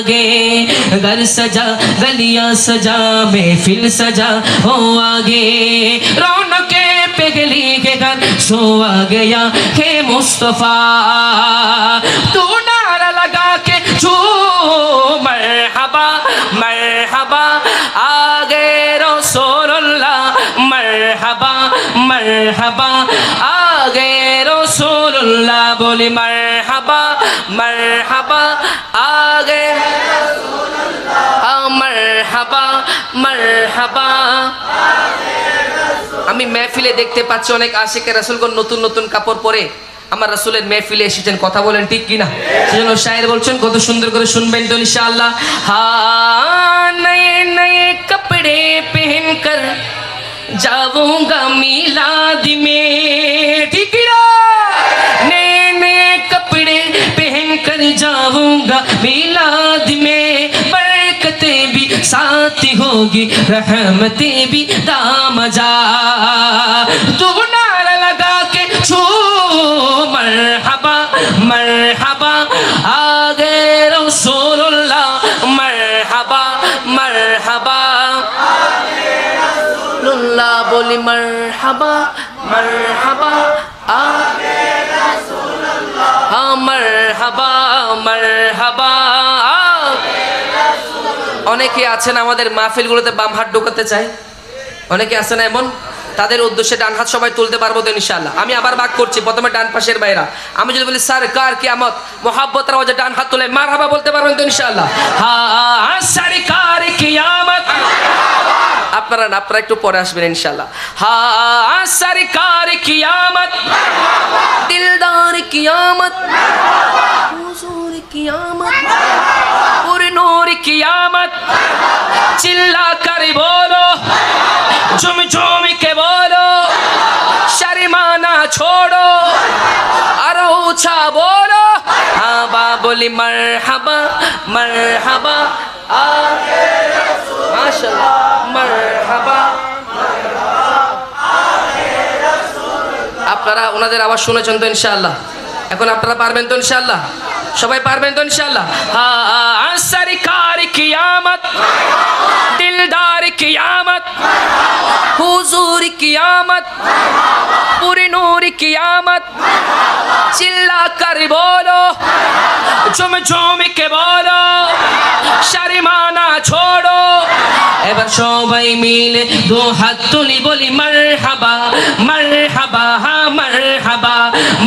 आगे घर सजा गलियां सजा महफिल सजा हो आगे रौनके पिघली के घर सो आ गया है मुस्तफा तू नारा लगा के छू मरहबा मरहबा आगे रसूलुल्लाह मरहबा मरहबा आगे रसूलुल्लाह बोली मरहबा मरहबा आगे मरहबा मरहबा আমি মেহফিলে দেখতে পাচ্ছি অনেক আশিকে রাসূলগণ নতুন নতুন কাপড় পরে আমার রাসূলের মেহফিলে এসেছেন কথা বলেন ঠিক কি না সেজন্য শায়ের বলছেন কত সুন্দর করে শুনবেন তো ইনশাআল্লাহ হ্যাঁ নয়ে নয়ে कपड़े पहनकर जाऊंगा मिलाद में ठीक ना नए नए कपड़े पहनकर जाऊंगा मिलाद में बरकतें भी साथ होगी रहमतें भी दामजा तू नारा लगा के छू मरहबा मरहबा आगे रसूलुल्लाह मरहबा मरहबा रसूलुल्लाह बोली मरहबा मरहबा आगे रसूलुल्लाह हाँ मरहबा मरहबा অনেকে আছেন আমাদের মাহফিলগুলোতে বাম হাত ঢোকাতে চায় অনেকে আছে না এমন তাদের উদ্দেশ্যে ডান হাত সবাই তুলতে পারবো তো ইনশাআল্লাহ আমি আবার ভাগ করছি প্রথমে ডান পাশের ভাইরা আমি যদি বলি সরকার কিয়ামত মোহাব্বতের আওয়াজে ডান হাত তুলে মারহাবা বলতে পারবেন তো ইনশাআল্লাহ হ্যাঁ সরকার কিয়ামত আপনারা না আপনারা একটু পরে আসবেন ইনশাআল্লাহ হ্যাঁ সরকার কিয়ামত দিলদার কিয়ামত হুজুর কিয়ামত पूरे नूर कियामत चिल्ला कर बोलो झुम झुम के बोलो शर्माना छोड़ो और ऊंचा बोलो हाँ बाबुली मरहबा मरहबा आगे रसूल माशाल्लाह मरहबा আপনারা ওনাদের আওয়াজ শুনেছেন তো ইনশাআল্লাহ এখন আপনারা পারবেন তো ইনশাআল্লাহ সবাই পারবেন তো ইনশাআল্লাহ হ্যাঁ সরকার কিয়ামত দিলদার কিয়ামত হুজুর কিয়ামত पूरी नूर कियामत चिल्ला कर बोलो झुम झुम के बोलो शर्माना छोड़ो এবার সবাই মিলে দু হাত তুলি বলি মারহাবা মারহাবা হ্যাঁ মারহাবা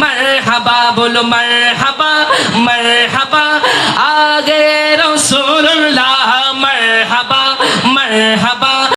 মারহাবা বলো মারহাবা মারহাবা